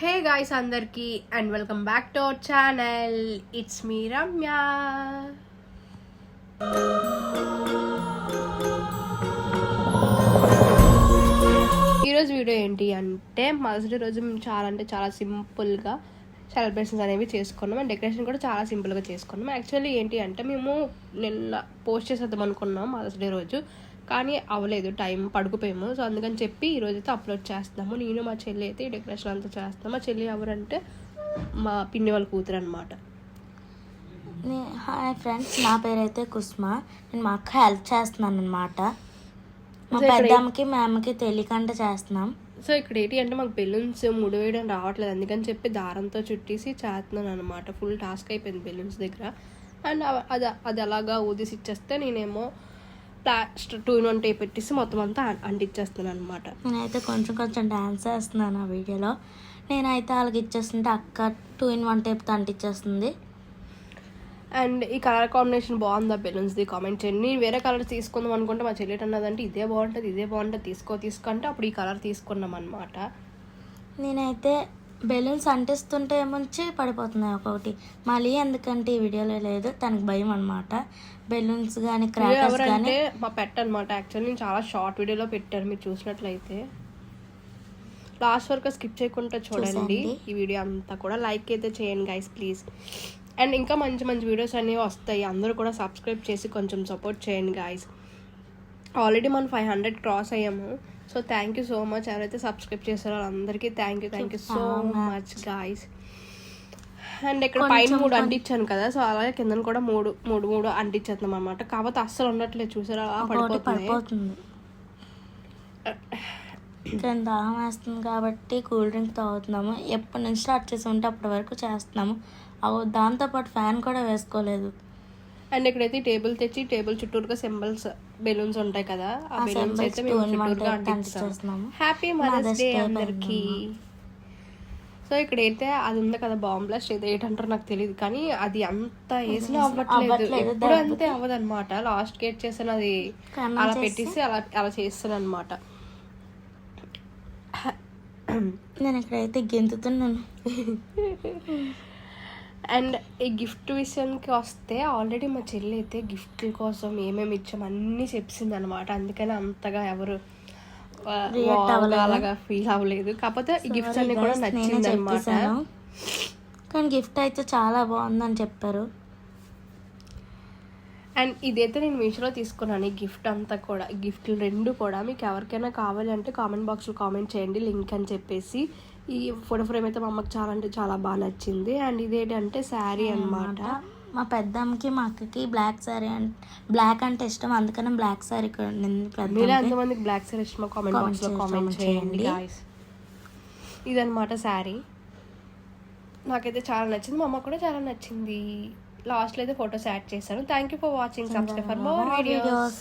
Hey guys అందరికి and welcome back to our channel. It's me Ramya. ఈరోజు video ఏంటి అంటే మదర్స్ డే రోజు మేము చాలా సింపుల్గా సెలబ్రేషన్స్ అనేవి చేసుకున్నాం అండ్ డెకరేషన్ కూడా చాలా సింపుల్గా చేసుకున్నాం. యాక్చువల్లీ ఏంటి అంటే మేము నిన్న పోస్ట్ చేసేద్దాం అనుకున్నాం మదర్స్ డే రోజు, కానీ అవ్వలేదు, టైం పడుకుపోయాము. సో అందుకని చెప్పి ఈరోజు అయితే అప్లోడ్ చేస్తున్నాము. నేను మా చెల్లి అయితే ఈ డెకరేషన్ అంతా చేస్తాము. మా చెల్లి ఎవరంటే మా పిన్ని వాళ్ళ కూతురు అనమాట. హాయ్ ఫ్రెండ్స్, నా పేరు అయితే కుస్మా. నేను మా అక్క హెల్ప్ చేస్తున్నాను అనమాట. మా పెద్దమ్మకి మా అమ్మకి తెలియకుండా చేస్తున్నాం. సో ఇక్కడ ఏంటి అంటే మాకు బెలూన్స్ ముడి వేయడం రావట్లేదు, అందుకని చెప్పి దారంతో చుట్టేసి చేస్తున్నాను అనమాట. ఫుల్ టాస్క్ అయిపోయింది బెలూన్స్ దగ్గర. అండ్ అది అలాగా ఊదిసి ఇచ్చేస్తే నేనేమో 2-in-1 టేప్ పెట్టేసి మొత్తం అంతా అంటించేస్తున్నాను అనమాట. నేనైతే కొంచెం డాన్స్ చేస్తున్నాను ఆ వీడియోలో. నేనైతే వాళ్ళకి ఇచ్చేస్తుంటే అక్క 2-in-1 టేప్తో అంటించేస్తుంది. అండ్ ఈ కలర్ కాంబినేషన్ బాగుందా బెలూన్స్ది కామెంట్ చేయండి. నేను వేరే కలర్ తీసుకుందాం అనుకుంటే మా చెల్లి అన్నదంటే ఇదే బాగుంటుంది తీసుకుంటే అప్పుడు ఈ కలర్ తీసుకున్నాం అనమాట. నేనైతే బెలూన్స్ అంటిస్తుంటే ఏమొచ్చి పడిపోతున్నాయి ఒక్కొక్కటి. మళ్ళీ ఎందుకంటే ఈ వీడియోలో లేదు, తనకి భయం అనమాట. బెలూన్స్ కానీ క్రాకర్స్ కానీ మా పెట్ అనమాట. యాక్చువల్లీ నేను చాలా షార్ట్ వీడియోలో పెట్టాను, మీరు చూసినట్లయితే లాస్ట్ వరకు స్కిప్ చేయకుండా చూడండి ఈ వీడియో అంతా కూడా. లైక్ అయితే చేయండి గైస్ ప్లీజ్. అండ్ ఇంకా మంచి వీడియోస్ అనేవి వస్తాయి, అందరూ కూడా సబ్స్క్రైబ్ చేసి కొంచెం సపోర్ట్ చేయండి గాయస్. ఆల్రెడీ మనం 500 క్రాస్ అయ్యాము. So thank you so much. ఎవరైతే సబ్స్క్రైబ్ చేశారో వాళ్ళందరికీ thank you so much guys. And ఇక్కడ పైన 3 అంటించాను కదా, సో అలాగే కింద కూడా మూడు అంటించేస్తున్నాం అనమాట. కాకపోతే అస్సలు ఉండట్లేదు, చూసారా పడిపోతుంది. దాహం వేస్తుంది కాబట్టి కూల్ డ్రింక్ తాగుతున్నాము. ఎప్పటి నుంచి స్టార్ట్ చేసి ఉంటే అప్పటి వరకు చేస్తున్నాము. దాంతోపాటు ఫ్యాన్ కూడా వేసుకోలేదు. అండ్ ఇక్కడైతే టేబుల్ తెచ్చి టేబుల్ చుట్టూరుగా సింబల్స్ బెలూన్స్ ఉంటాయి కదా, ఆ బెలూన్స్ అయితే మేము చుట్టూరుగా అంటించేస్తున్నాము. హ్యాపీ మదర్స్ డే అందరికి. సో ఇక్కడైతే అది ఉంది కదా బాంబ్ బ్లాస్ట్, ఏదో ఏంటంటారో నాకు తెలియదు, కానీ అది అంత వేసినా అవ్వట్లేదు, ఎప్పుడు అంతే అవ్వదు అనమాట. లాస్ట్ గేట్ చేసాను అది అలా పెట్టేసి అలా చేస్తాను అనమాట. నేను ఇక్కడైతే గెంతుతున్నాను. అండ్ ఈ గిఫ్ట్ విషయానికి వస్తే ఆల్రెడీ మా చెల్లి అయితే గిఫ్ట్ల కోసం ఏమేమి ఇచ్చాము అన్నీ చెప్పింది అనమాట. అందుకని అంతగా ఎవరు అలాగా ఫీల్ అవ్వలేదు. కాకపోతే ఈ గిఫ్ట్స్ అన్ని కూడా నచ్చింది అనమాట. కానీ గిఫ్ట్ అయితే చాలా బాగుందని చెప్పారు. అండ్ ఇదైతే నేను మీషోలో తీసుకున్నాను. ఈ గిఫ్ట్ అంతా కూడా, గిఫ్ట్లు 2 కూడా మీకు ఎవరికైనా కావాలంటే కామెంట్ బాక్స్లో కామెంట్ చేయండి లింక్ అని చెప్పేసి. ఈ ఫోటో ఫ్రేమ్ అయితే మా అమ్మకి చాలా బాగా నచ్చింది. అండ్ ఇదేంటంటే శారీ అనమాట. మా పెద్దమ్మకి మా అక్కకి బ్లాక్ అంటే ఇష్టం, అందుకని బ్లాక్ శారీ. మీరు ఎంతమందికి బ్లాక్ శారీ ఇష్టమో కామెంట్ బాక్స్లో కామెంట్ చేయండి గాయ్స్. ఇదనమాట శారీ, నాకైతే చాలా నచ్చింది, మా అమ్మ కూడా చాలా నచ్చింది. లాస్ట్లో అయితే ఫొటోస్ యాడ్ చేశాను. Thank you for watching. Subscribe for more videos.